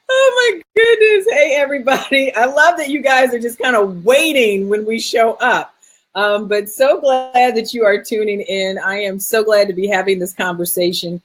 Oh my goodness. Hey, everybody. I love that you guys are just kind of waiting when we show up. But so glad that you are tuning in. I am so glad to be having this conversation.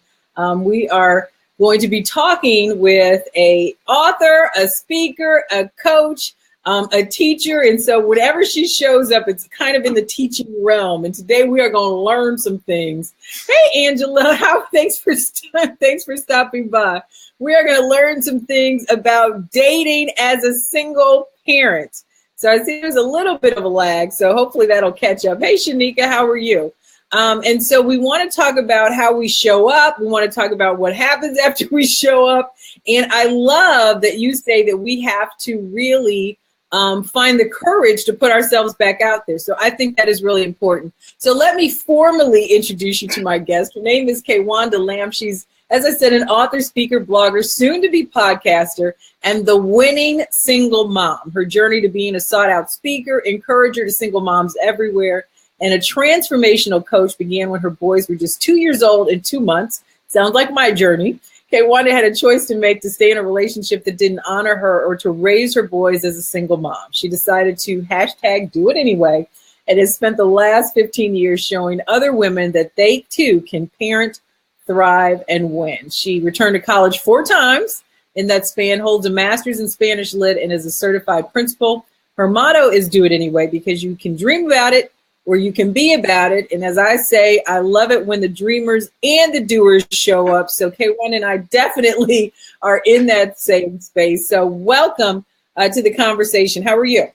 We are going to be talking with an author, a speaker, a coach, a teacher. And so whenever she shows up, it's kind of in the teaching realm. And today we are going to learn some things. Hey, Angela, thanks for stopping by. We are going to learn some things about dating as a single parent. So I see there's a little bit of a lag, so hopefully that'll catch up. Hey, Shanika, how are you? And so we want to talk about how we show up. We want to talk about what happens after we show up. And I love that you say that we have to really find the courage to put ourselves back out there. So I think that is really important. So let me formally introduce you to my guest. Her name is Kaywanda Lamb. She's, as I said, an author, speaker, blogger, soon to be podcaster, and the winning single mom. Her journey to being a sought out speaker, encourager to single moms everywhere, and a transformational coach began when her boys were just 2 years old and 2 months. Sounds like my journey. Kaywanda had a choice to make to stay in a relationship that didn't honor her or to raise her boys as a single mom. She decided to #do it anyway and has spent the last 15 years showing other women that they too can parent, thrive, and win. She returned to college 4 times in that span, holds a master's in Spanish Lit, and is a certified principal. Her motto is do it anyway, because you can dream about it or you can be about it. And as I say, I love it when the dreamers and the doers show up. So Kaywanda and I definitely are in that same space. So welcome to the conversation. How are you?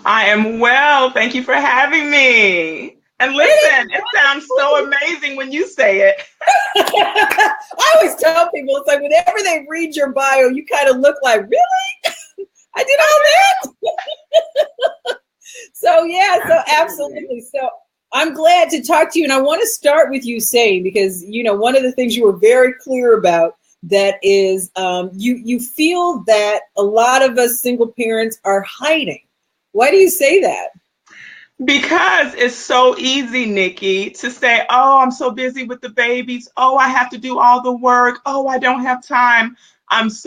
I am well. Thank you for having me. And listen, it sounds so amazing when you say it. I always tell people, it's like whenever they read your bio, you kind of look like, really? I did all that? So yeah, so absolutely. So I'm glad to talk to you. And I want to start with you saying, because, you know, one of the things you were very clear about, that is you feel that a lot of us single parents are hiding. Why do you say that? Because it's so easy, Nikki, to say, oh, I'm so busy with the babies. Oh, I have to do all the work. Oh, I don't have time.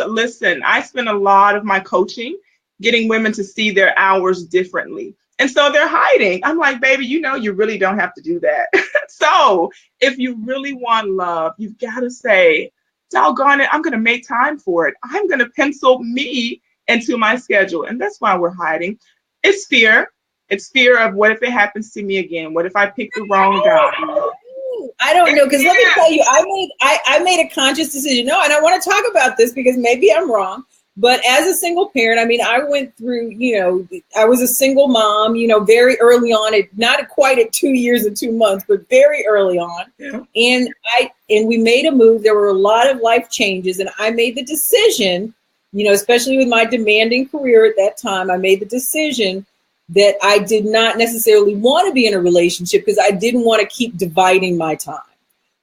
Listen, I spend a lot of my coaching getting women to see their hours differently. And so they're hiding. I'm like, baby, you know, you really don't have to do that. So if you really want love, you've got to say, doggone it, I'm going to make time for it. I'm going to pencil me into my schedule. And that's why we're hiding. It's fear. It's fear of, what if it happens to me again? What if I pick the wrong guy? I don't know, because let me tell you, I made a conscious decision. No, and I want to talk about this because maybe I'm wrong. But as a single parent, I mean, I went through, you know, I was a single mom, you know, very early on, not quite at 2 years and 2 months, but very early on. Yeah. And we made a move. There were a lot of life changes, and I made the decision, you know, especially with my demanding career at that time, I made the decision that I did not necessarily want to be in a relationship because I didn't want to keep dividing my time.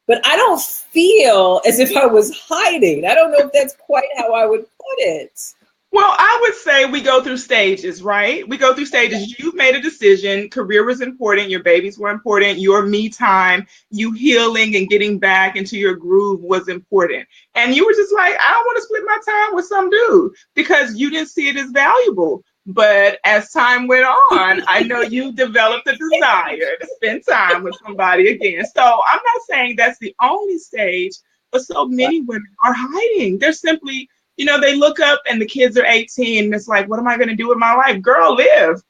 But I don't feel as if I was hiding. I don't know if that's quite how I would put it. Well, I would say we go through stages, right? We go through stages. You've made a decision. Career was important. Your babies were important. Your me time, you healing and getting back into your groove was important. And you were just like, I don't want to split my time with some dude because you didn't see it as valuable. But as time went on, I know you developed a desire to spend time with somebody again. So I'm not saying that's the only stage, but so many women are hiding. They're simply, you know, they look up and the kids are 18 and it's like, what am I going to do with my life? Girl, live.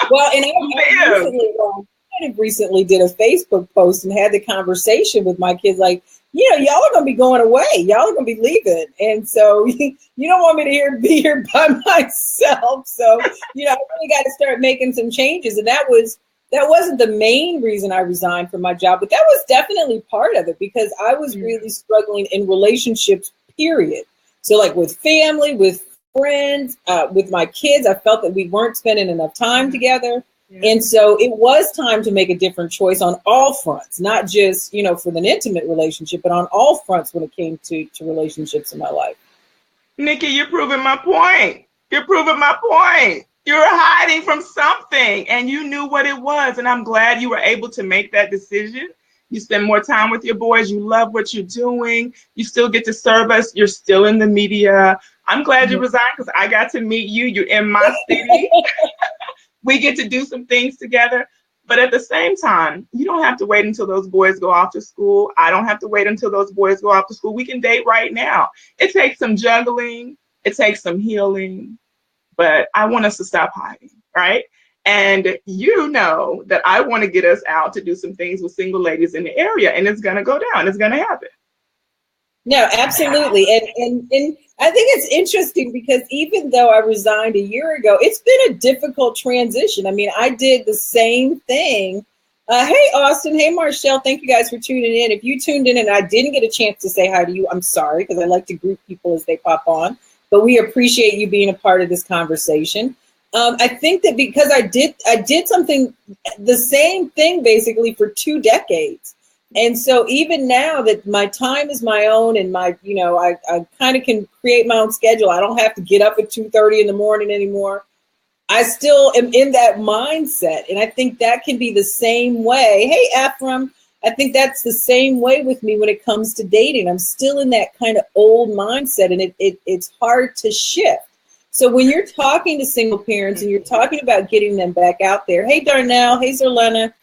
Well, and I recently did a Facebook post and had the conversation with my kids, like, you know, y'all are going to be going away. Y'all are going to be leaving. And so you don't want me to be here by myself. So, you know, I really got to start making some changes. And that wasn't the main reason I resigned from my job, but that was definitely part of it because I was really struggling in relationships, period. So like with family, with friends, with my kids, I felt that we weren't spending enough time together. Yeah. And so it was time to make a different choice on all fronts, not just, you know, for an intimate relationship, but on all fronts when it came to relationships in my life. Nikki, you're proving my point. You're proving my point. You're hiding from something and you knew what it was. And I'm glad you were able to make that decision You spend more time with your boys. You love what you're doing. You still get to serve us. You're still in the media. I'm glad you resigned because I got to meet you. You're in my city. We get to do some things together. But at the same time, you don't have to wait until those boys go off to school. I don't have to wait until those boys go off to school. We can date right now. It takes some juggling. It takes some healing. But I want us to stop hiding, right? And you know that I want to get us out to do some things with single ladies in the area, and it's going to go down. It's going to happen. No, absolutely. And I think it's interesting because even though I resigned a year ago, it's been a difficult transition. I mean, I did the same thing. Hey, Austin. Hey, Marshall. Thank you guys for tuning in. If you tuned in and I didn't get a chance to say hi to you, I'm sorry, because I like to group people as they pop on. But we appreciate you being a part of this conversation. I think that because I did something, the same thing basically for 2 decades. And so even now that my time is my own and my, I kind of can create my own schedule. I don't have to get up at 2:30 in the morning anymore. I still am in that mindset. And I think that can be the same way. Hey, Ephraim, I think that's the same way with me when it comes to dating. I'm still in that kind of old mindset, and it's hard to shift. So when you're talking to single parents and you're talking about getting them back out there, hey, Darnell, hey, Zerlena,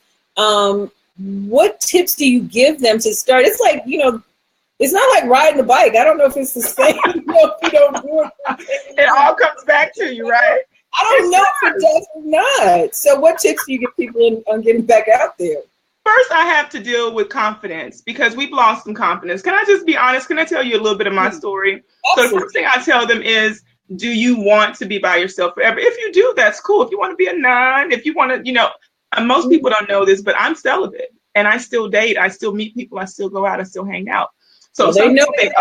what tips do you give them to start? It's like, it's not like riding a bike. I don't know if it's the same. If you don't do it. It all comes back to you, right? I don't know if it does or not. So what tips do you give people on getting back out there? First, I have to deal with confidence because we've lost some confidence. Can I just be honest? Can I tell you a little bit of my story? Absolutely. So the first thing I tell them is, do you want to be by yourself forever? If you do, that's cool. If you want to be a nun, if you want to, most people don't know this, but I'm celibate and I still date. I still meet people. I still go out. I still hang out. So some people think,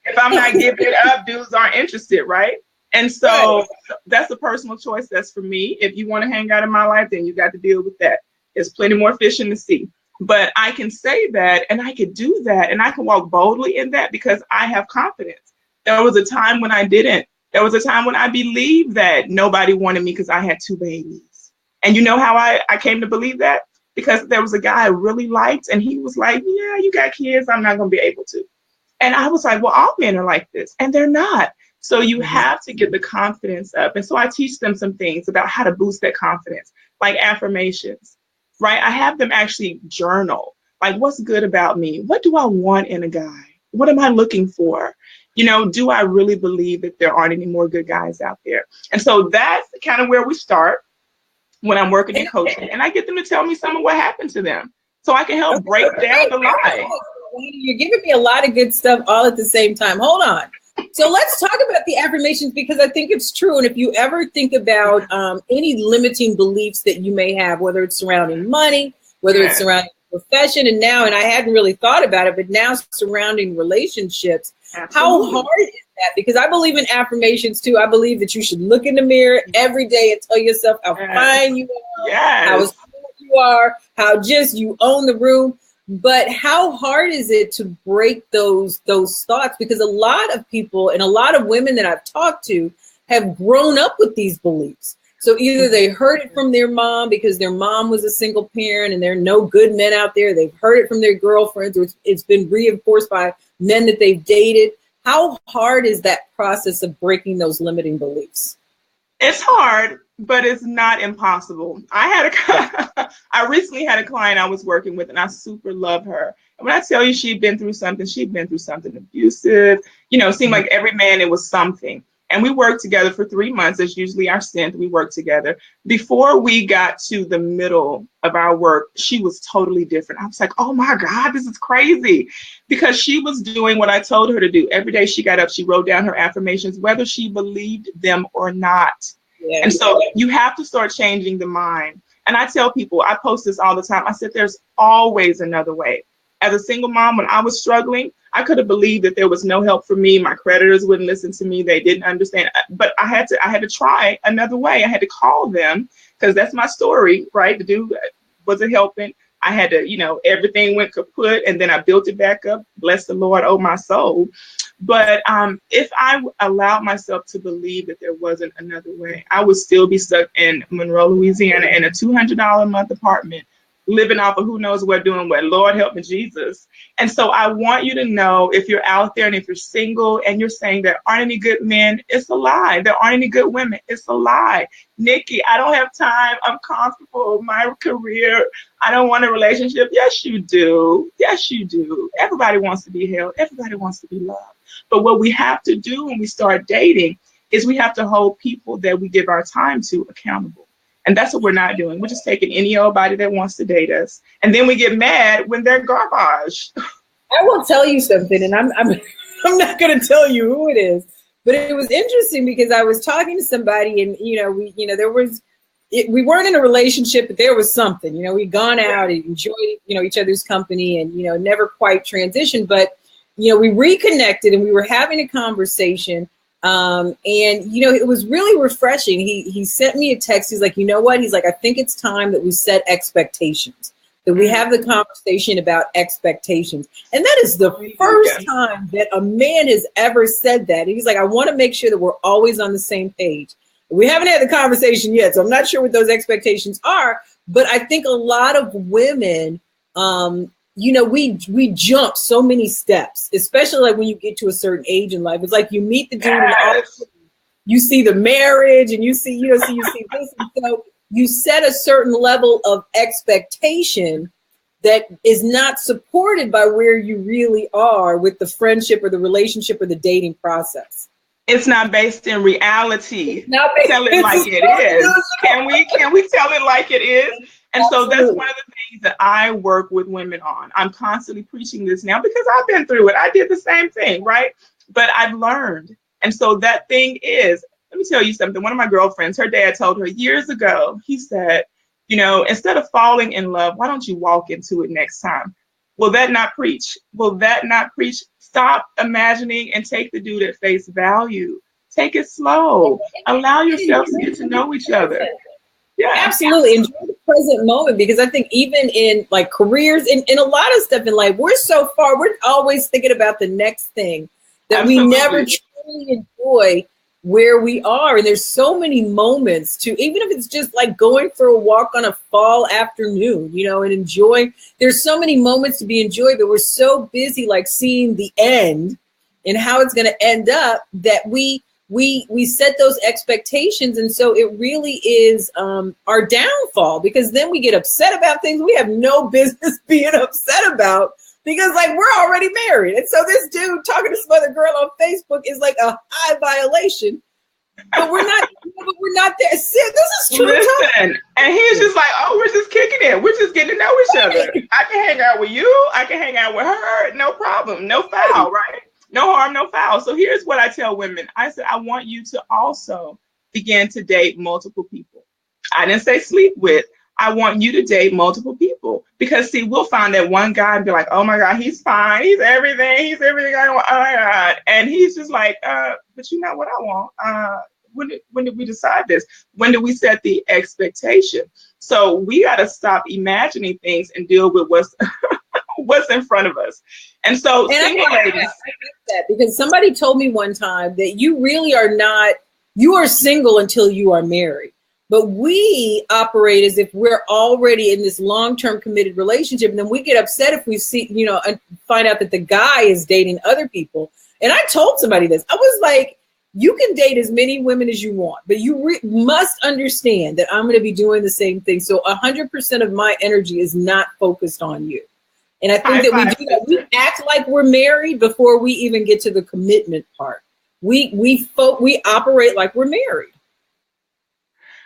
if I'm not giving it up, dudes aren't interested, right? And so that's a personal choice. That's for me. If you want to hang out in my life, then you got to deal with that. There's plenty more fish in the sea. But I can say that and I could do that and I can walk boldly in that because I have confidence. There was a time when I didn't. There was a time when I believed that nobody wanted me because I had 2 babies. And you know how I came to believe that? Because there was a guy I really liked and he was like, yeah, you got kids. I'm not going to be able to. And I was like, well, all men are like this. And they're not. So you have to get the confidence up. And so I teach them some things about how to boost that confidence, like affirmations, right? I have them actually journal, like what's good about me? What do I want in a guy? What am I looking for? Do I really believe that there aren't any more good guys out there? And so that's kind of where we start when I'm working in coaching. And I get them to tell me some of what happened to them so I can help break down the lie. You're giving me a lot of good stuff all at the same time. Hold on. So let's talk about the affirmations because I think it's true. And if you ever think about any limiting beliefs that you may have, whether it's surrounding money, whether it's surrounding profession, and I hadn't really thought about it, but now surrounding relationships, how hard is that? Because I believe in affirmations too. I believe that you should look in the mirror every day and tell yourself how fine you are, how smart you are, how just you own the room. But how hard is it to break those thoughts? Because a lot of people and a lot of women that I've talked to have grown up with these beliefs. So either they heard it from their mom because their mom was a single parent and there are no good men out there. They've heard it from their girlfriends, or it's been reinforced by men that they've dated. How hard is that process of breaking those limiting beliefs? It's hard, but it's not impossible. I recently had a client I was working with, and I super love her. And when I tell you she'd been through something abusive. It seemed like every man, it was something. And we worked together for 3 months. That's usually our stint. We worked together. Before we got to the middle of our work, she was totally different. I was like, oh my God, this is crazy. Because she was doing what I told her to do. Every day she got up, she wrote down her affirmations, whether she believed them or not. Yeah. And so you have to start changing the mind. And I tell people, I post this all the time. I said, there's always another way. As a single mom, when I was struggling, I could have believed that there was no help for me. My creditors wouldn't listen to me. They didn't understand. But I had to try another way. I had to call them because that's my story, right? The dude wasn't helping. I had to, everything went kaput and then I built it back up. Bless the Lord, oh my soul. But if I allowed myself to believe that there wasn't another way, I would still be stuck in Monroe, Louisiana in a $200 a month apartment living off of who knows what, doing what. Lord help me, Jesus. And so I want you to know, if you're out there and if you're single and you're saying there aren't any good men, it's a lie. There aren't any good women. It's a lie. Nikki, I don't have time. I'm comfortable. My career. I don't want a relationship. Yes, you do. Yes, you do. Everybody wants to be held. Everybody wants to be loved. But what we have to do when we start dating is we have to hold people that we give our time to accountable. And that's what we're not doing. We're just taking any old body that wants to date us. And then we get mad when they're garbage. I will tell you something, and I'm I'm not going to tell you who it is, but it was interesting because I was talking to somebody, and we weren't in a relationship, but there was something. We'd gone out and enjoyed each other's company, and never quite transitioned. But we reconnected, and we were having a conversation. And it was really refreshing. He sent me a text. He's like, you know what? He's like, I think it's time that we set expectations, that we have the conversation about expectations. And that is the first time that a man has ever said that. And he's like, I want to make sure that we're always on the same page. We haven't had the conversation yet, so I'm not sure what those expectations are. But I think a lot of women, we jump so many steps, especially like when you get to a certain age in life. It's like you meet the dude and all of a sudden you see the marriage and you see this. And so you set a certain level of expectation that is not supported by where you really are with the friendship or the relationship or the dating process. It's not based in reality. Tell it like it is. Can we tell it like it is? And Absolutely. So that's one of the things that I work with women on. I'm constantly preaching this now because I've been through it. I did the same thing, right? But I've learned. And so that thing is, let me tell you something. One of my girlfriends, her dad told her years ago, he said, instead of falling in love, why don't you walk into it next time? Will that not preach? Will that not preach? Stop imagining and take the dude at face value. Take it slow. Allow yourselves to get to know each other. Yeah, absolutely. Enjoy the present moment, because I think even in like careers and in a lot of stuff in life, we're so far, we're always thinking about the next thing that Absolutely. We never truly enjoy where we are. And there's so many moments to, even if it's just like going for a walk on a fall afternoon, and enjoying, there's so many moments to be enjoyed, but we're so busy like seeing the end and how it's going to end up that we set those expectations. And so it really is our downfall, because then we get upset about things we have no business being upset about, because like we're already married. And so this dude talking to some other girl on Facebook is like a high violation, but we're not there. See, this is true. Listen, and he's just like, oh, we're just kicking it. We're just getting to know each other. I can hang out with you. I can hang out with her. No problem. No foul, right? No harm, no foul. So here's what I tell women. I said, I want you to also begin to date multiple people. I didn't say sleep with. I want you to date multiple people, because see, we'll find that one guy and be like, oh my God, he's fine. He's everything. He's everything I want. Oh my God. And he's just like, but you know what I want? When did we decide this? When did we set the expectation? So we got to stop imagining things and deal with what's in front of us. And so single ladies. I get that, because somebody told me one time that you really are not, you are single until you are married. But we operate as if we're already in this long-term committed relationship. And then we get upset if we see, and find out that the guy is dating other people. And I told somebody this. I was like, you can date as many women as you want, but you must understand that I'm going to be doing the same thing. So 100% of my energy is not focused on you. And I think that we do that. We act like we're married before we even get to the commitment part. We operate like we're married.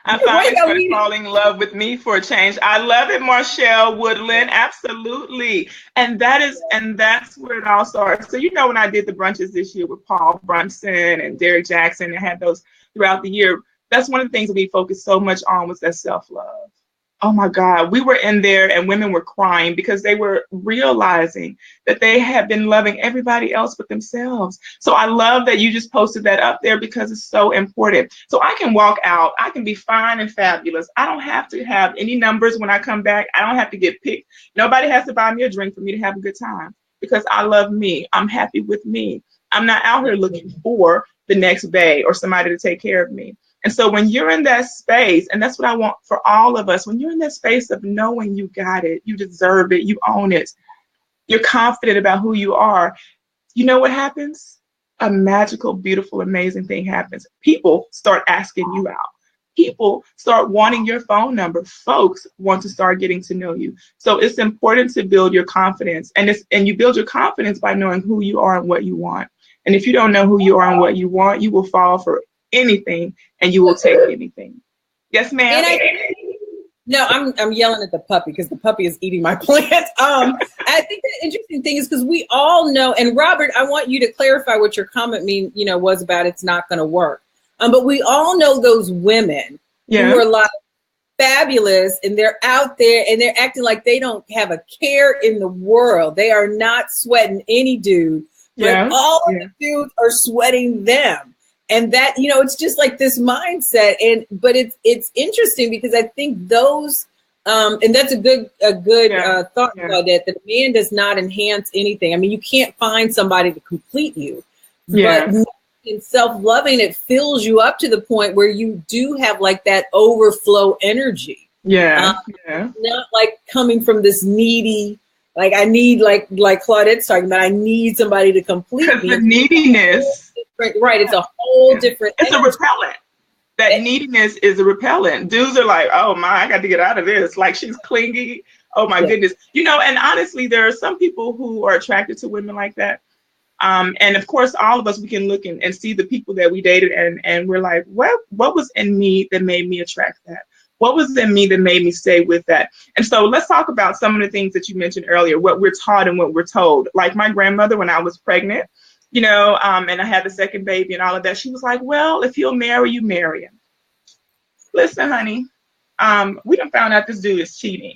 I finally started falling in love with me for a change. I love it, Marshall Woodland. Absolutely. And that's where it all starts. So, when I did the brunches this year with Paul Brunson and Derek Jackson, and had those throughout the year, that's one of the things that we focused so much on, was that self-love. Oh my God, we were in there and women were crying because they were realizing that they had been loving everybody else but themselves. So I love that you just posted that up there, because it's so important. So I can walk out, I can be fine and fabulous. I don't have to have any numbers when I come back. I don't have to get picked. Nobody has to buy me a drink for me to have a good time, because I love me. I'm happy with me. I'm not out here looking for the next bae or somebody to take care of me. And so when you're in that space, and that's what I want for all of us, when you're in that space of knowing you got it, you deserve it, you own it, you're confident about who you are, you know what happens? A magical, beautiful, amazing thing happens. People start asking you out. People start wanting your phone number. Folks want to start getting to know you. So it's important to build your confidence. And you build your confidence by knowing who you are and what you want. And if you don't know who you are and what you want, you will fall for anything and you will take anything. Yes, ma'am. No, I'm yelling at the puppy because the puppy is eating my plant. I think the interesting thing is because we all know, and Robert, I want you to clarify what your comment was about it's not going to work. But we all know those women who are like fabulous and they're out there and they're acting like they don't have a care in the world. They are not sweating any dude, but all of the dudes are sweating them. And that, it's just like this mindset. But it's interesting because I think those, and that's a good thought, Claudette, that a man does not enhance anything. I mean, you can't find somebody to complete you, but in self-loving, it fills you up to the point where you do have like that overflow energy. Not like coming from this needy, like I need, like Claudette's talking about, I need somebody to complete me. The neediness. Right, it's a whole different It's energy. a repellent. That neediness is a repellent. Dudes are like, oh my, I got to get out of this. Like she's clingy. Oh my goodness. And honestly, there are some people who are attracted to women like that. And of course, all of us, we can look and see the people that we dated and we're like, what was in me that made me attract that? What was in me that made me stay with that? And so let's talk about some of the things that you mentioned earlier, what we're taught and what we're told. Like my grandmother, when I was pregnant, and I had the second baby and all of that, she was like, well, if he'll marry you, marry him. Listen, honey, we done found out this dude is cheating.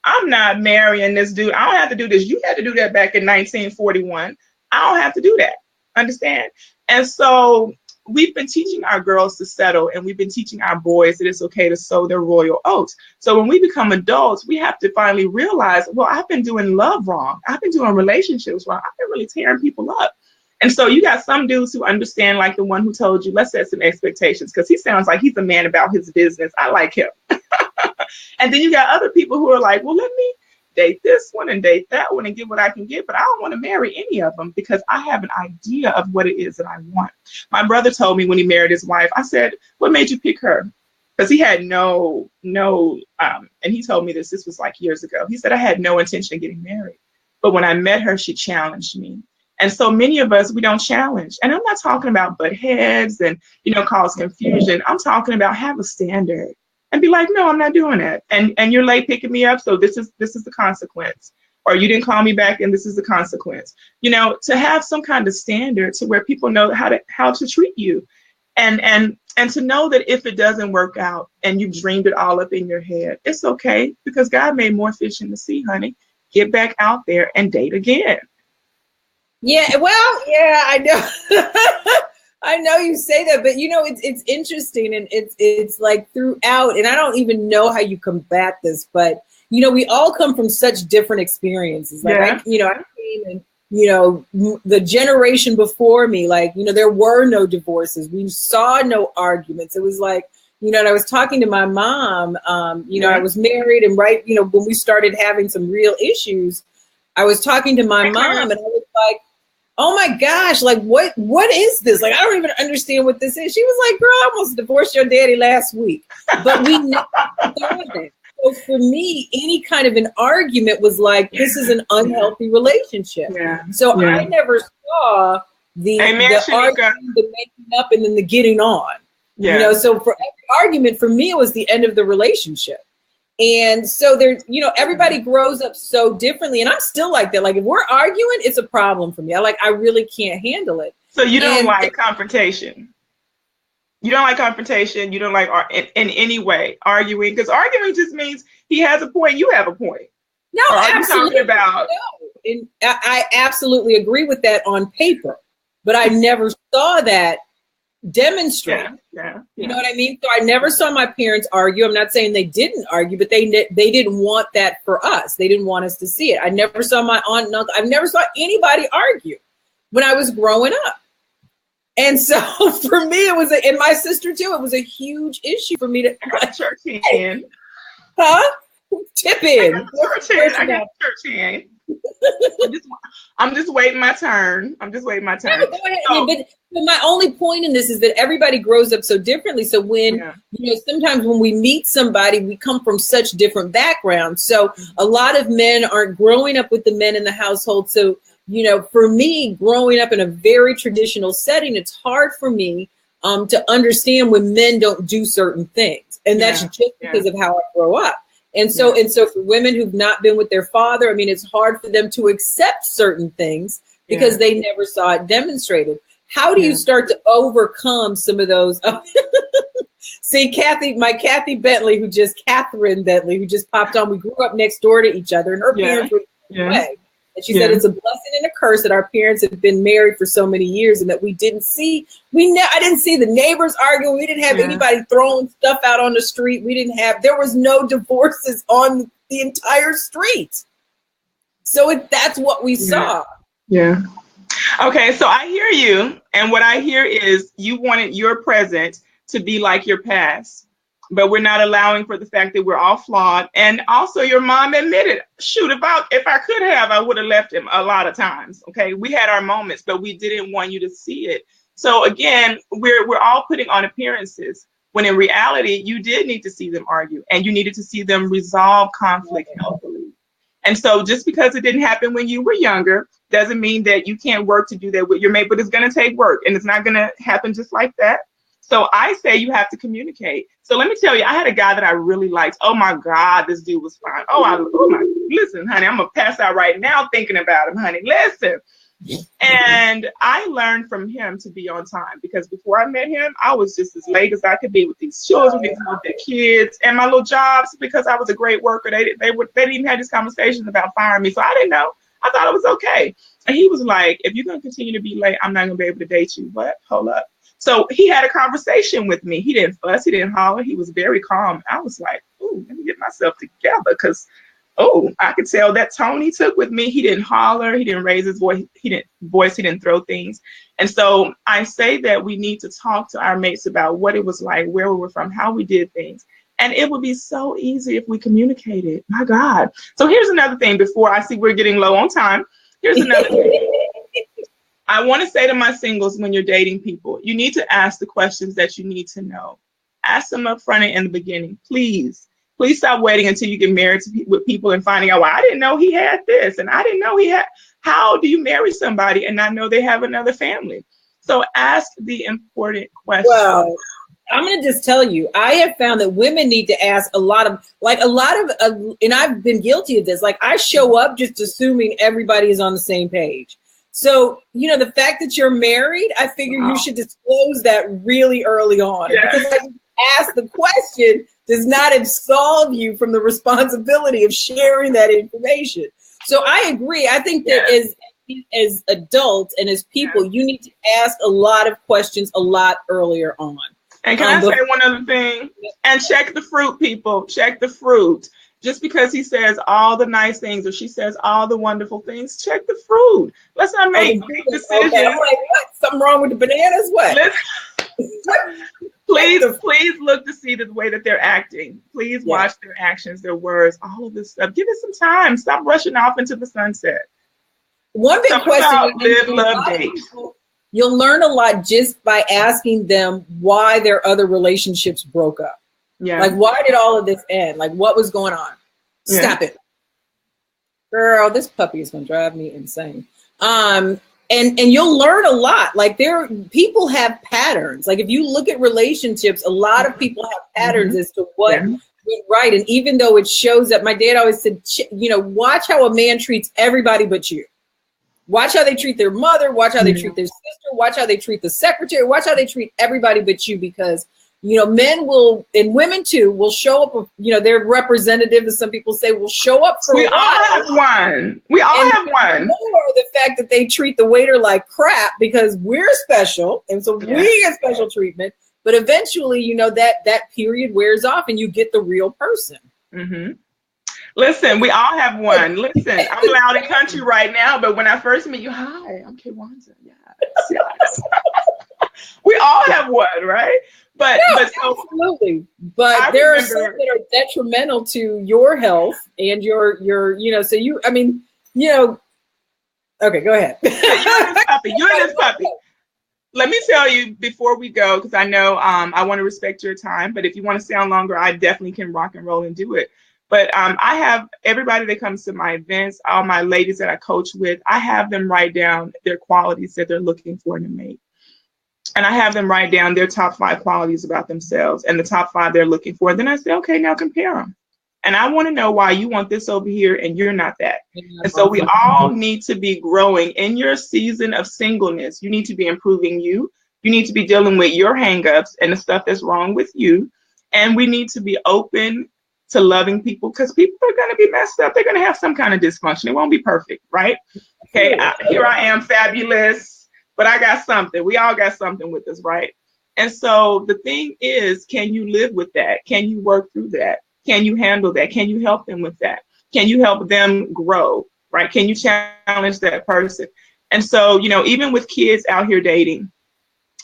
I'm not marrying this dude. I don't have to do this. You had to do that back in 1941. I don't have to do that. Understand? And so we've been teaching our girls to settle, and we've been teaching our boys that it's okay to sow their royal oats. So when we become adults, we have to finally realize, well, I've been doing love wrong. I've been doing relationships wrong. I've been really tearing people up. And so you got some dudes who understand, like the one who told you, let's set some expectations, because he sounds like he's a man about his business. I like him. And then you got other people who are like, well, let me date this one and date that one and get what I can get, but I don't want to marry any of them because I have an idea of what it is that I want. My brother told me when he married his wife, I said, what made you pick her? Because he had and he told me this was like years ago. He said, I had no intention of getting married. But when I met her, she challenged me. And so many of us, we don't challenge. And I'm not talking about butt heads and, cause confusion. I'm talking about have a standard. And be like, no, I'm not doing that. And you're late picking me up, so this is the consequence. Or you didn't call me back, and this is the consequence. To have some kind of standard to where people know how to treat you, and to know that if it doesn't work out and you've dreamed it all up in your head, it's okay because God made more fish in the sea, honey. Get back out there and date again. Yeah, well, yeah, I know. I know you say that, but it's interesting, and it's like throughout, and I don't even know how you combat this, but we all come from such different experiences. Like I came and the generation before me, like there were no divorces, we saw no arguments. It was like and I was talking to my mom. I was married, and when we started having some real issues, I was talking to my mom, and I was like, oh my gosh, like what is this? Like, I don't even understand what this is. She was like, girl, I almost divorced your daddy last week. But we never saw that. So for me, any kind of an argument was like, this is an unhealthy relationship. So I never saw the arguing, the making up, and then the getting on. So for every argument, for me, it was the end of the relationship. And so there, everybody grows up so differently. And I'm still like that. Like if we're arguing, it's a problem for me. I really can't handle it. So you don't like confrontation. You don't like confrontation. You don't like in any way arguing, because arguing just means he has a point, you have a point. No, absolutely. No. And I absolutely agree with that on paper, but I never saw that demonstrated. You know what I mean? So I never saw my parents argue. I'm not saying they didn't argue, but they didn't want that for us. They didn't want us to see it. I never saw my aunt and uncle. I never saw anybody argue when I was growing up. And so for me, it was, and my sister too, it was a huge issue for me to, I got church hand. huh? Tip in. I got church hand. I'm just waiting my turn. I'm just waiting my turn. Yeah, go ahead. So, but my only point in this is that everybody grows up so differently. So when, you know, sometimes when we meet somebody, we come from such different backgrounds. So a lot of men aren't growing up with the men in the household. So, you know, for me, growing up in a very traditional setting, it's hard for me to understand when men don't do certain things. And that's just because of how I grow up. And so, for women who've not been with their father, I mean, it's hard for them to accept certain things because they never saw it demonstrated. How do you start to overcome some of those? See, Catherine Bentley, Catherine Bentley, who just popped on. We grew up next door to each other, and her parents were away. And she said it's a blessing and a curse that our parents have been married for so many years, and that we didn't see. I didn't see the neighbors arguing. We didn't have anybody throwing stuff out on the street. There was no divorces on the entire street. So that's what we saw. Yeah. Okay, so I hear you, and what I hear is you wanted your present to be like your past. But we're not allowing for the fact that we're all flawed. And also your mom admitted, shoot, if I could have, I would have left him a lot of times. Okay. We had our moments, but we didn't want you to see it. So again, we're all putting on appearances when in reality, you did need to see them argue and you needed to see them resolve conflict healthily. And so just because it didn't happen when you were younger doesn't mean that you can't work to do that with your mate, but it's going to take work and it's not going to happen just like that. So I say you have to communicate. So let me tell you, I had a guy that I really liked. Oh my God, this dude was fine. Listen, honey, I'm gonna pass out right now thinking about him, honey. Listen. And I learned from him to be on time because before I met him, I was just as late as I could be with these children, with their kids, and my little jobs because I was a great worker. They didn't even have these conversations about firing me, so I didn't know. I thought it was okay. And he was like, "If you're gonna continue to be late, I'm not gonna be able to date you." What? Hold up. So he had a conversation with me. He didn't fuss. He didn't holler. He was very calm. I was like, "Ooh, let me get myself together," because, I could tell that tone he took with me. He didn't holler. He didn't raise his voice. He didn't throw things. And so I say that we need to talk to our mates about what it was like, where we were from, how we did things. And it would be so easy if we communicated. My God. So here's another thing before I see we're getting low on time. Here's another thing. I want to say to my singles, when you're dating people, you need to ask the questions that you need to know. Ask them up front and in the beginning. Please stop waiting until you get married with people and finding out, well, I didn't know he had this and I didn't know he had. How do you marry somebody and not know they have another family? So ask the important questions. Well, I'm going to just tell you, I have found that women need to ask a lot of, and I've been guilty of this. Like I show up just assuming everybody is on the same page. So, you know, the fact that you're married, I figure you should disclose that really early on. Yeah. Because like, ask the question does not absolve you from the responsibility of sharing that information. So I agree. I think that as adults and as people, you need to ask a lot of questions a lot earlier on. And can I say one other thing? And check the fruit, people. Check the fruit. Just because he says all the nice things or she says all the wonderful things, check the fruit. Let's not make big decisions. Okay. I'm like, what? Something wrong with the bananas? What? Please look to see the way that they're acting. Please watch their actions, their words, all of this stuff. Give it some time. Stop rushing off into the sunset. One big question. Live, love, date. You'll learn a lot just by asking them why their other relationships broke up. Yeah. Like, why did all of this end? Like, what was going on? Stop it. Girl, this puppy is going to drive me insane. And you'll learn a lot. Like, people have patterns. Like, if you look at relationships, a lot of people have patterns as to what went right. And even though it shows up, my dad always said, you know, watch how a man treats everybody but you. Watch how they treat their mother. Watch how they treat their sister. Watch how they treat the secretary. Watch how they treat everybody but you, because you know, men will, and women too, will show up, you know, their representative, as some people say, will show up for We all have one. Or the fact that they treat the waiter like crap because we're special. And so we get special treatment. But eventually, you know, that period wears off and you get the real person. Mm-hmm. Listen, we all have one. Listen, I'm loud in country right now, but when I first meet you, hi, I'm Kaywanda. Yes. right? But No, but so absolutely. But I there are some remember. that are detrimental to your health and your, so you, I mean, okay, go ahead. Yeah, you and this puppy. You and this puppy. Let me tell you before we go, because I know I want to respect your time, but if you want to stay on longer, I definitely can rock and roll and do it. But I have everybody that comes to my events, all my ladies that I coach with, I have them write down their qualities that they're looking for in a mate. And I have them write down their top 5 qualities about themselves and the top 5 they're looking for. Then I say, okay, now compare them. And I want to know why you want this over here and you're not that. And so we all need to be growing in your season of singleness. You need to be improving you. You need to be dealing with your hangups and the stuff that's wrong with you. And we need to be open to loving people, because people are going to be messed up. They're going to have some kind of dysfunction. It won't be perfect, right? Okay, here I am, fabulous, but I got something. We all got something with us, right? And so the thing is, can you live with that? Can you work through that? Can you handle that? Can you help them with that? Can you help them grow, right? Can you challenge that person? And so, even with kids out here dating,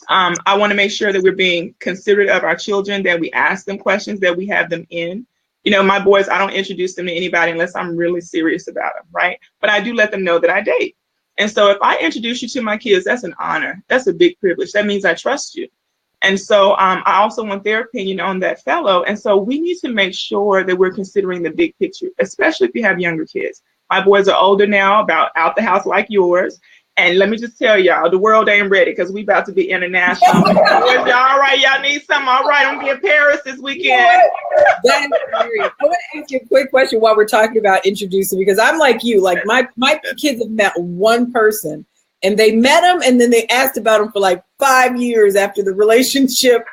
I want to make sure that we're being considerate of our children, that we ask them questions, that we have them in. My boys, I don't introduce them to anybody unless I'm really serious about them, right? But I do let them know that I date. And so if I introduce you to my kids, that's an honor. That's a big privilege. That means I trust you. And so I also want their opinion on that fellow. And so we need to make sure that we're considering the big picture, especially if you have younger kids. My boys are older now, about out the house like yours. And let me just tell y'all, the world ain't ready, because we about to be international. Boys, y'all all right? Y'all need something? All right, I'm going to be in Paris this weekend. That is serious. I want to ask you a quick question while we're talking about introducing, because I'm like you. Like my kids have met one person, and they met him, and then they asked about him for like 5 years after the relationship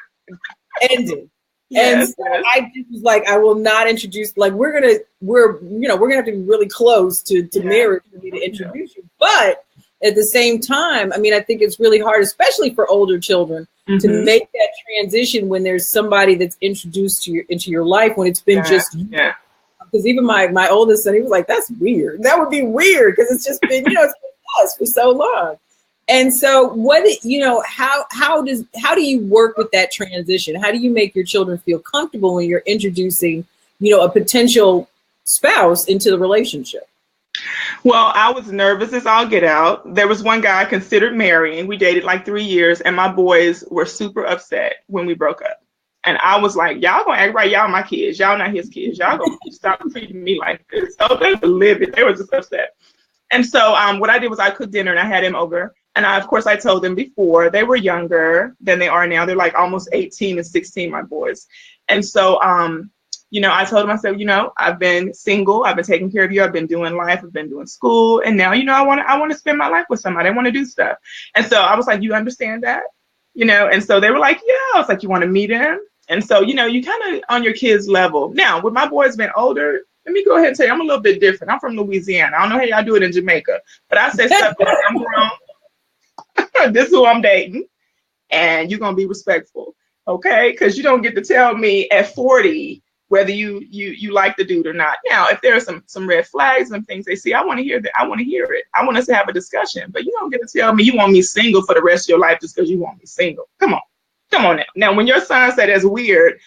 ended. Yes, and so I just was like, I will not introduce. Like we're gonna have to be really close to marriage for me to introduce you, but at the same time, I mean, I think it's really hard, especially for older children, to make that transition when there's somebody that's introduced into your life when it's been just you. Yeah. Because even my oldest son, he was like, "That's weird. That would be weird because it's just been, it's been us for so long." And so, how do you work with that transition? How do you make your children feel comfortable when you're introducing, a potential spouse into the relationship? Well, I was nervous as all get out. There was one guy I considered marrying. We dated like 3 years, and my boys were super upset when we broke up. And I was like, y'all gonna act right. Y'all my kids. Y'all not his kids. Y'all gonna stop treating me like this. So they were livid. They were just upset. And so what I did was I cooked dinner and I had him over. And of course, I told them before, they were younger than they are now. They're like almost 18 and 16, my boys. And so I told him, I said, I've been single. I've been taking care of you. I've been doing life. I've been doing school. And now, I want to spend my life with somebody. I want to do stuff. And so I was like, you understand that? And so they were like, yeah. I was like, you want to meet him? And so, you kind of on your kids' level. Now, with my boys being older, let me go ahead and tell you, I'm a little bit different. I'm from Louisiana. I don't know how y'all do it in Jamaica, but I say stuff like, I'm grown. This is who I'm dating. And you're going to be respectful. Okay? Because you don't get to tell me at 40 whether you like the dude or not. Now, if there are some red flags and things they see, I want to hear that. I want to hear it. I want us to have a discussion. But you don't get to tell me you want me single for the rest of your life just because you want me single. Come on now. Now, when your son said it's weird,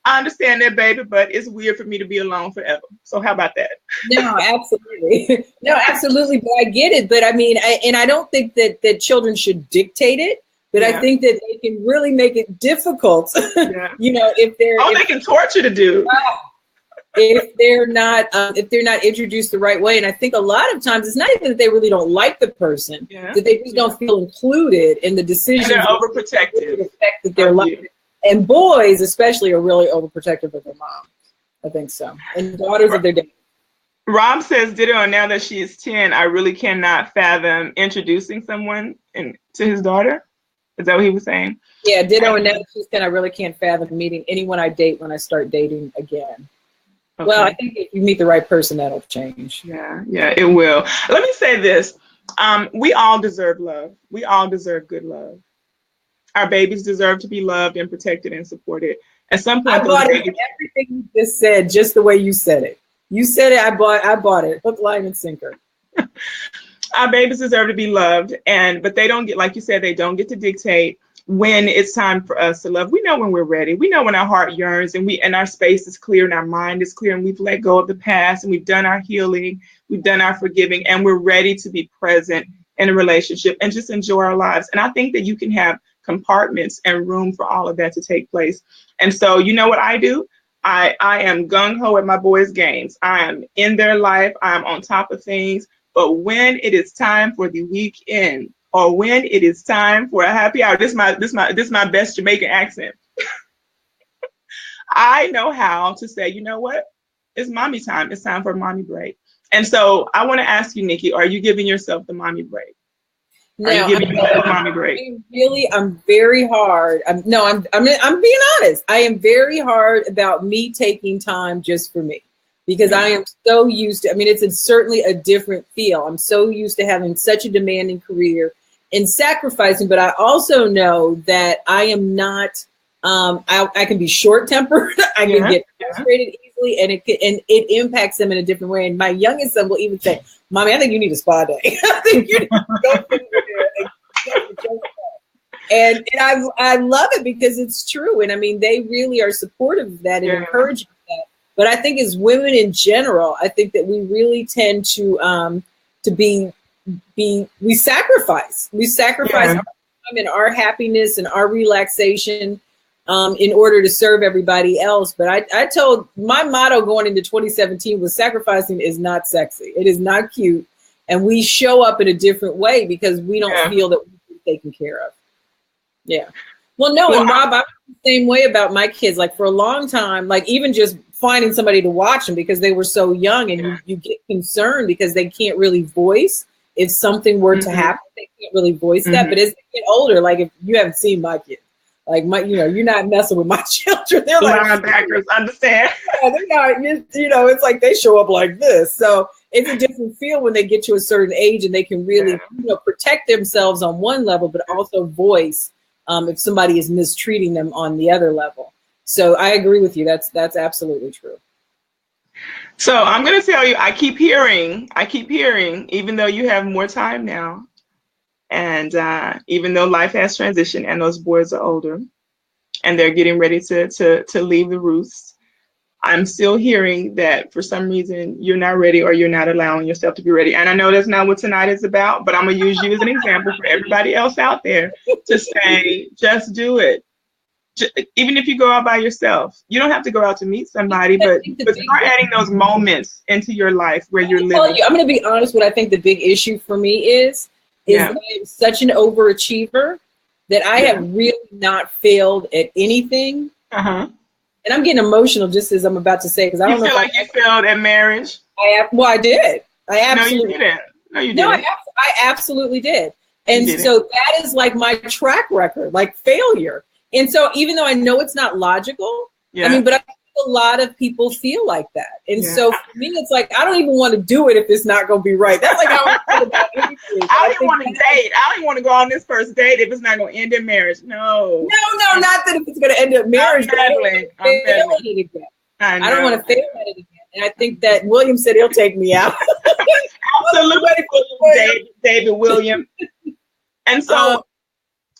I understand that, baby, but it's weird for me to be alone forever. So how about that? No, absolutely. No, absolutely. But I get it. But I mean, I don't think that children should dictate it. But I think that they can really make it difficult, if they're they can torture the dude if they're not introduced the right way. And I think a lot of times it's not even that they really don't like the person, that they just don't feel included in the decisions. And they're overprotective. That their life. And boys especially are really overprotective of their mom. I think so. And daughters of their dad. Rob says, ditto, now that she is 10, I really cannot fathom introducing someone to his daughter. Is that what he was saying? Yeah, ditto, and now she's 10, I really can't fathom meeting anyone I date when I start dating again. Okay. Well, I think if you meet the right person, that'll change. Yeah, it will. Let me say this. We all deserve love. We all deserve good love. Our babies deserve to be loved and protected and supported. At some point, I bought everything you just said, just the way you said it. You said it, I bought it. Hook, line, and sinker. Our babies deserve to be loved, but they don't get, like you said, they don't get to dictate. when it's time for us to love. We know when we're ready. We know when our heart yearns and our space is clear and our mind is clear and we've let go of the past and we've done our healing, we've done our forgiving, and we're ready to be present in a relationship and just enjoy our lives. And I think that you can have compartments and room for all of that to take place. And so, you know what I do? I am gung-ho at my boys' games. I am in their life. I'm on top of things. But when it is time for the weekend, or when it is time for a happy hour, this is my best Jamaican accent. I know how to say, you know what? It's mommy time. It's time for a mommy break. And so I want to ask you, Nikki, are you giving yourself the mommy break? No, are you giving yourself the mommy break? I'm very hard. I'm being honest. I am very hard about me taking time just for me, because I am so used to, it's certainly a different feel. I'm so used to having such a demanding career and sacrificing, but I also know that I am not, I can be short-tempered. I can get frustrated easily, and it impacts them in a different way. And my youngest son will even say, "Mommy, I think you need a spa day. I think you need to go somewhere and I love it because it's true. And they really are supportive of that and encouraging that. But I think as women in general, I think that we really tend to we sacrifice our time and our happiness and our relaxation in order to serve everybody else. But I told, my motto going into 2017 was, sacrificing is not sexy. It is not cute. And we show up in a different way because we don't feel that we're taken care of. Yeah. Well, no, and Rob, I was the same way about my kids. Like for a long time, like even just finding somebody to watch them because they were so young, and you get concerned because they can't really voice. If something were to happen, they can't really voice that. But as they get older, like if you haven't seen my kids, like you're not messing with my children. They're like linebackers, understand? It's like they show up like this. So it's a different feel when they get to a certain age and they can really, protect themselves on one level, but also voice if somebody is mistreating them on the other level. So I agree with you. That's absolutely true. So I'm going to tell you, I keep hearing, even though you have more time now, and even though life has transitioned and those boys are older and they're getting ready to leave the roost, I'm still hearing that for some reason you're not ready, or you're not allowing yourself to be ready. And I know that's not what tonight is about, but I'm going to use you as an example for everybody else out there to say, just do it. Even if you go out by yourself, you don't have to go out to meet somebody, but start adding those moments into your life where you're living. I'm going to be honest. What I think the big issue for me is that I am such an overachiever that I have really not failed at anything. And I'm getting emotional just as I'm about to say, because I don't know. Feel like you failed at marriage? I did. I absolutely didn't. No, you didn't. No, I absolutely did. And so that is like my track record, like failure. And so even though I know it's not logical, but I think a lot of people feel like that. And so for me, it's like, I don't even want to do it if it's not going to be right. That's like how I feel about anything. I don't even want to date. I don't even want to go on this first date if it's not going to end in marriage. No, not that if it's going to end up marriage. I'm battling. I don't want to fail at it again. And I think that William said he'll take me out. Absolutely, David William. And so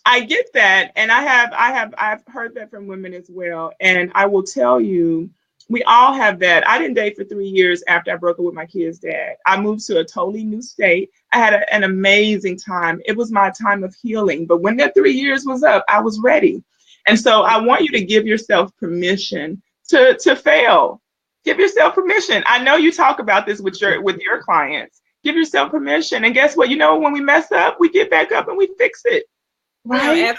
I get that, and I've heard that from women as well. And I will tell you, we all have that. I didn't date for 3 years after I broke up with my kid's dad. I moved to a totally new state. I had an amazing time. It was my time of healing. But when that 3 years was up, I was ready. And so I want you to give yourself permission to fail. Give yourself permission. I know you talk about this with your clients. Give yourself permission. And guess what? When we mess up, we get back up and we fix it. Right? No,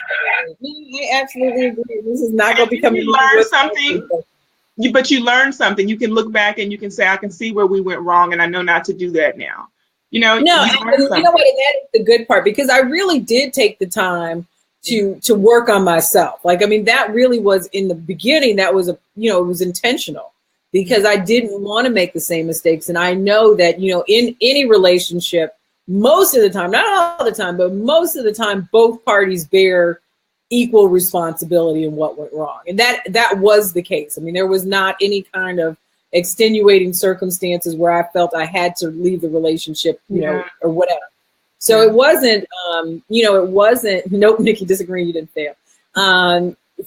absolutely. I absolutely agree. This is not going to become. You learn something, but you learn something. You can look back and you can say, I can see where we went wrong, and I know not to do that now. You know what? And that is the good part, because I really did take the time to work on myself. Like, that really was in the beginning. That was it was intentional, because I didn't want to make the same mistakes. And I know that, in any relationship, most of the time, not all the time, but most of the time, both parties bear equal responsibility in what went wrong. And that was the case. There was not any kind of extenuating circumstances where I felt I had to leave the relationship, or whatever. So it wasn't, it wasn't, nope, Nikki, disagreeing, you didn't fail.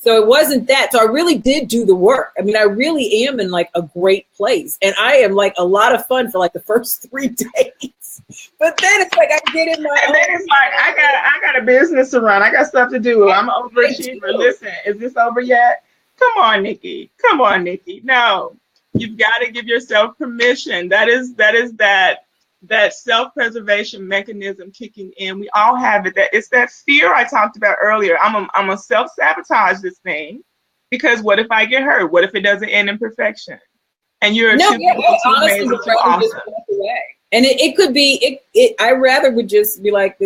So it wasn't that. So I really did do the work. I mean, I really am in like a great place, and I am like a lot of fun for like the first 3 days. But then it's like I get in my and then it's like I got a business to run. I got stuff to do. I'm an overachiever. Listen, is this over yet? Come on, Nikki. Come on, Nikki. No, you've got to give yourself permission. That is that self-preservation mechanism kicking in. We all have it. That it's that fear I talked about earlier. I'm a self-sabotage this thing because what if I get hurt? What if it doesn't end in perfection? And you're honestly, just walk away. And it could be I rather would just be like,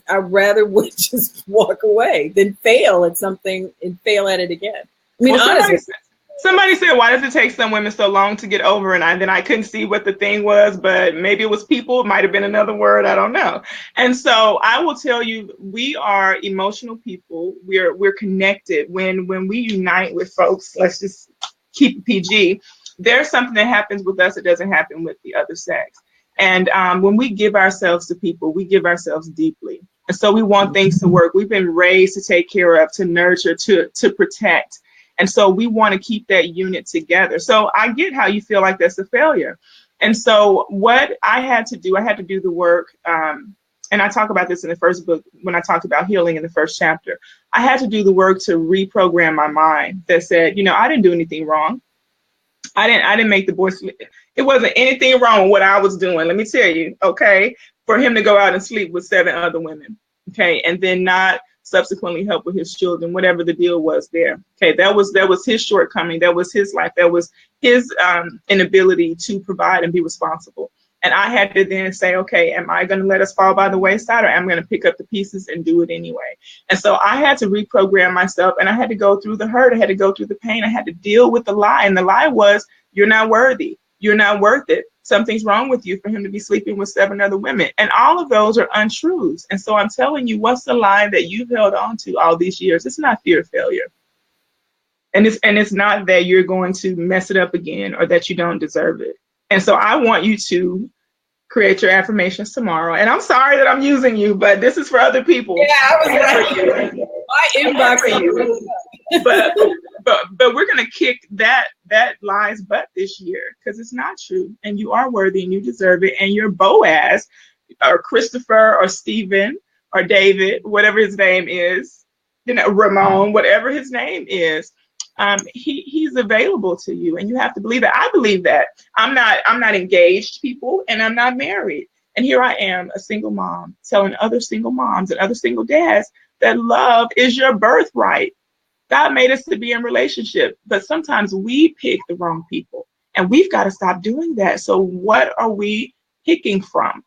I rather would just walk away than fail at something and fail at it again. I mean, well, honestly. Somebody said, why does it take some women so long to get over? And then I couldn't see what the thing was, but maybe it was people. It might have been another word. I don't know. And so I will tell you, we are emotional people. We're connected. When we unite with folks, let's just keep it PG. There's something that happens with us that doesn't happen with the other sex. And when we give ourselves to people, we give ourselves deeply. And so we want things to work. We've been raised to take care of, to nurture, to protect. And so we want to keep that unit together. So I get how you feel like that's a failure. And so what I had to do the work. And I talk about this in the first book when I talked about healing in the first chapter. I had to do the work to reprogram my mind that said, I didn't do anything wrong. I didn't make the boy sleep. It wasn't anything wrong with what I was doing. Let me tell you, okay, for him to go out and sleep with 7 other women. Okay. And then not subsequently help with his children, whatever the deal was there. Okay, that was his shortcoming. That was his life. That was his inability to provide and be responsible. And I had to then say, okay, am I going to let us fall by the wayside, or am I going to pick up the pieces and do it anyway? And so I had to reprogram myself, and I had to go through the hurt. I had to go through the pain. I had to deal with the lie. And the lie was, you're not worthy. You're not worth it. Something's wrong with you for him to be sleeping with 7 other women. And all of those are untruths. And so I'm telling you, what's the lie that you've held on to all these years? It's not fear of failure. And it's not that you're going to mess it up again or that you don't deserve it. And so I want you to create your affirmations tomorrow. And I'm sorry that I'm using you, but this is for other people. Yeah, I was right. My inbox for you. But we're gonna kick that lie's butt this year because it's not true, and you are worthy and you deserve it. And your Boaz, or Christopher, or Stephen, or David, whatever his name is, Ramon, whatever his name is, he's available to you, and you have to believe that. I believe that. I'm not engaged, people, and I'm not married. And here I am, a single mom, telling other single moms and other single dads that love is your birthright. God made us to be in relationship, but sometimes we pick the wrong people, and we've got to stop doing that. So what are we picking from?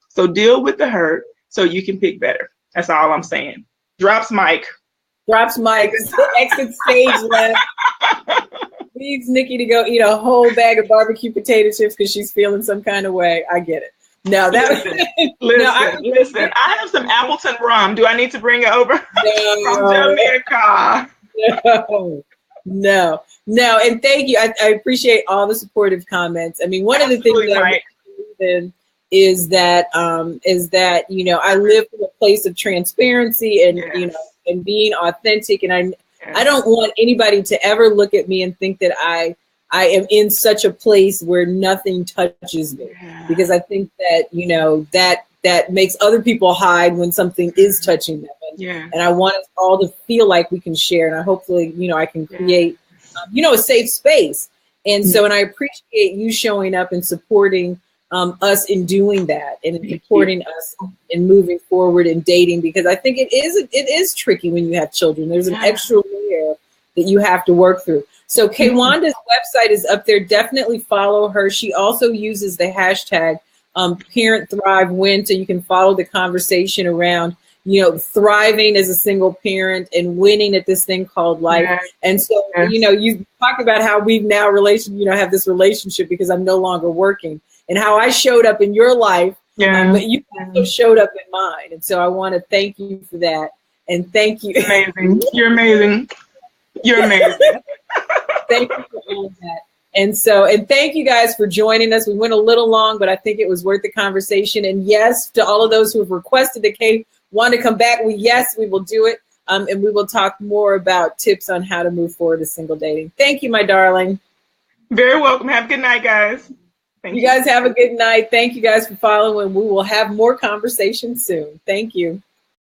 So deal with the hurt so you can pick better. That's all I'm saying. Drops mic. Exit stage left. Leaves Nikki to go eat a whole bag of barbecue potato chips because she's feeling some kind of way. I get it. No, listen. I have some Appleton rum. Do I need to bring it over from Jamaica? No. And thank you. I appreciate all the supportive comments. I mean, one of the things that I believe in is that I live from a place of transparency and and being authentic, and I don't want anybody to ever look at me and think that I am in such a place where nothing touches me, because I think that that makes other people hide when something is touching them. And I want us all to feel like we can share, and hopefully I can create a safe space. And so, and I appreciate you showing up and supporting us in doing that, and in supporting us in moving forward in dating, because I think it is tricky when you have children. There's an extra layer that you have to work through. So Kaywanda's website is up there. Definitely follow her. She also uses the hashtag Parent Thrive Win, so you can follow the conversation around thriving as a single parent and winning at this thing called life. And so you talk about how we've now have this relationship because I'm no longer working, and how I showed up in your life, but you also showed up in mine. And so I want to thank you for that. And thank you. Amazing. You're amazing. You're amazing. Thank you for all of that. And thank you guys for joining us. We went a little long, but I think it was worth the conversation. And yes, to all of those who have requested that Kay want to come back, we will do it. And we will talk more about tips on how to move forward with single dating. Thank you, my darling. Very welcome. Have a good night, guys. Thank you. You guys have a good night. Thank you guys for following. We will have more conversations soon. Thank you.